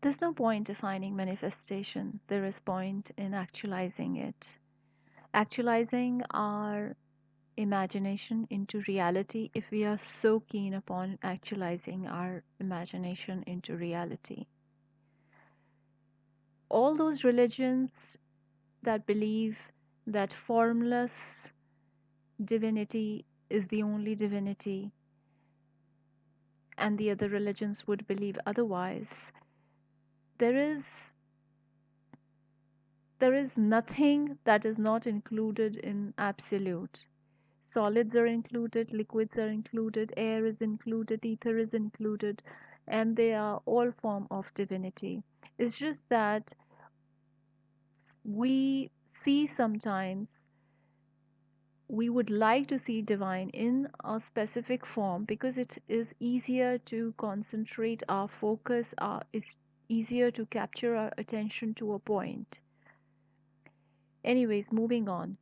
There's no point defining manifestation. There is point in actualizing it. Actualizing our imagination into reality if we are so keen upon actualizing our imagination into reality. All those religions that believe that formless divinity is the only divinity and the other religions would believe otherwise, there is there is nothing that is not included in absolute. Solids are included, liquids are included, air is included, ether is included, and they are all form of divinity. It's just that we see sometimes we would like to see divine in a specific form because it is easier to concentrate our focus, it's easier to capture our attention to a point. Anyways, moving on.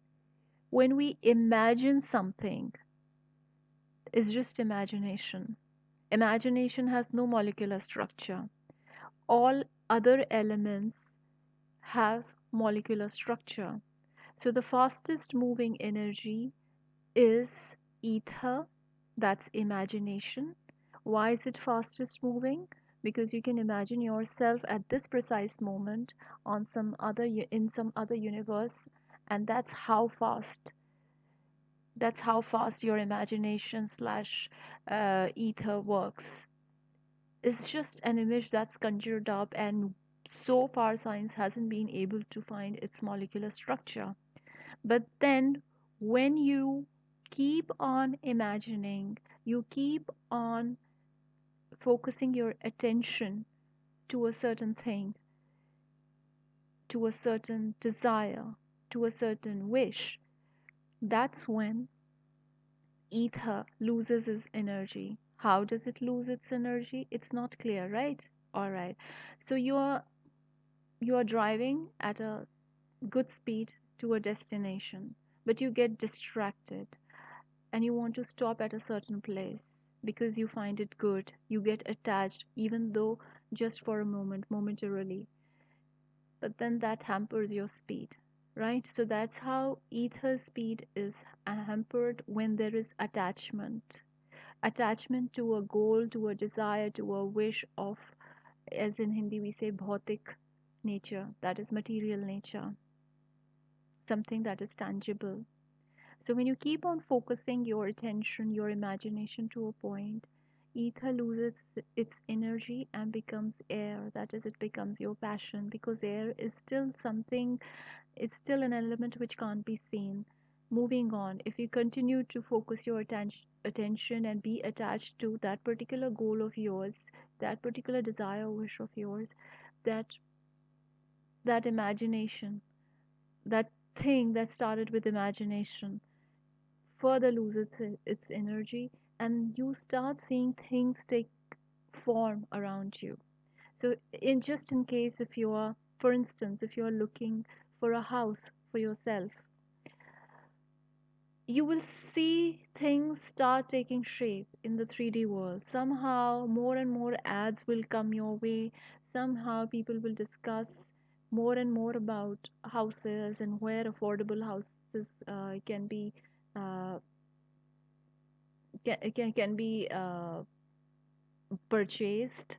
When we imagine something, it's just imagination. Imagination has no molecular structure. All other elements have molecular structure. So the fastest moving energy is ether, that's imagination. Why is it fastest moving? Because you can imagine yourself at this precise moment on some other in some other universe, and that's how fast your imagination slash ether works. It's just an image that's conjured up, and so far science hasn't been able to find its molecular structure. But then when you keep on imagining, you keep on focusing your attention to a certain thing, to a certain desire, to a certain wish, that's when ether loses its energy. How does it lose its energy? It's not clear, right? All right. So you are driving at a good speed to a destination, but you get distracted and you want to stop at a certain place because you find it good. You get attached, even though just for a moment, momentarily, but then that hampers your speed, right? So that's how ether speed is hampered when there is attachment. Attachment to a goal, to a desire, to a wish of, as in Hindi we say, bhautik nature, that is material nature, something that is tangible. So when you keep on focusing your attention, your imagination to a point, ether loses its energy and becomes air. That is, it becomes your passion because air is still something, it's still an element which can't be seen. Moving on, if you continue to focus your attention and be attached to that particular goal of yours, that particular desire or wish of yours, that that imagination, that thing that started with imagination further loses its energy, and you start seeing things take form around you. So in case, if you are, for instance, if you are looking for a house for yourself, you will see things start taking shape in the 3D world. Somehow more and more ads will come your way. Somehow people will discuss more and more about houses and where affordable houses can be uh, can be purchased,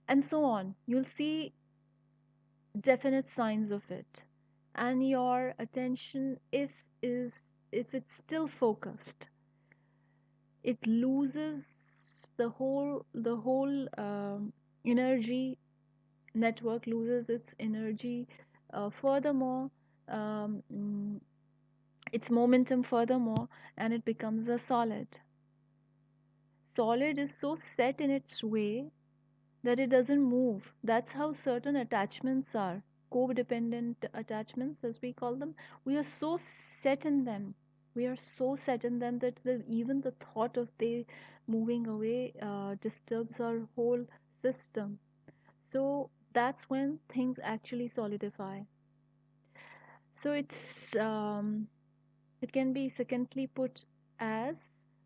and so on. You'll see definite signs of it, and your attention, if it's still focused, it loses the whole energy network loses its energy. Furthermore, um, mm, its momentum furthermore, and it becomes a solid is so set in its way that it doesn't move. That's how certain attachments are. Codependent attachments, as we call them. We are so set in them. We are so set in them that even the thought of they moving away disturbs our whole system. So that's when things actually solidify. So it can be secondly put as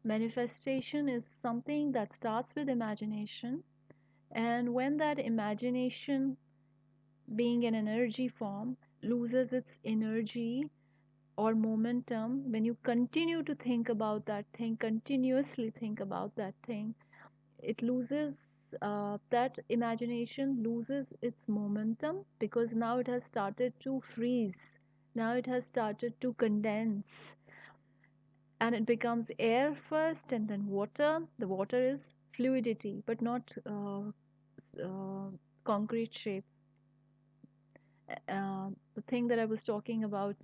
manifestation is something that starts with imagination And when that imagination, being an energy form, loses its energy or momentum, when you continue to think about that thing, continuously think about that thing, it loses, that imagination loses its momentum because now it has started to freeze. Now it has started to condense and it becomes air first and then water. The water is fluidity, but not uh, concrete shape. The thing that I was talking about,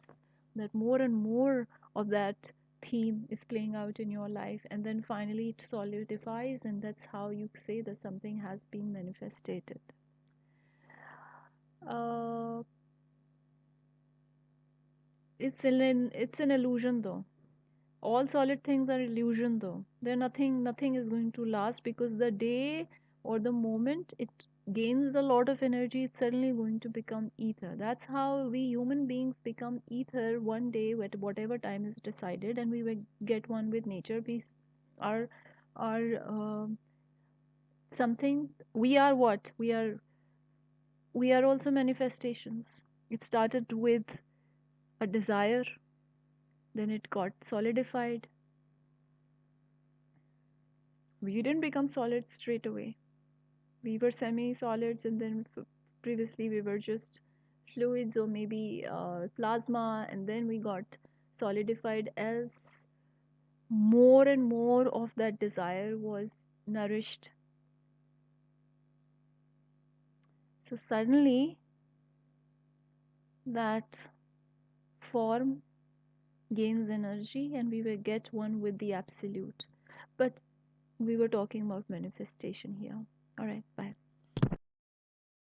that more and more of that theme is playing out in your life, and then finally it solidifies, and that's how you say that something has been manifested. Uh, it's an illusion though. All solid things are illusion though. They're nothing is going to last because the day or the moment it gains a lot of energy, it's suddenly going to become ether. That's how we human beings become ether one day at whatever time is decided, and we will get one with nature. Are are something. We are what we are also manifestations. It started with a desire, then it got solidified. We didn't become solid straight away. We were semi-solids, and then previously we were just fluids or maybe plasma, and then we got solidified as more and more of that desire was nourished. So suddenly that form gains energy and we will get one with the absolute. But we were talking about manifestation here. All right, bye.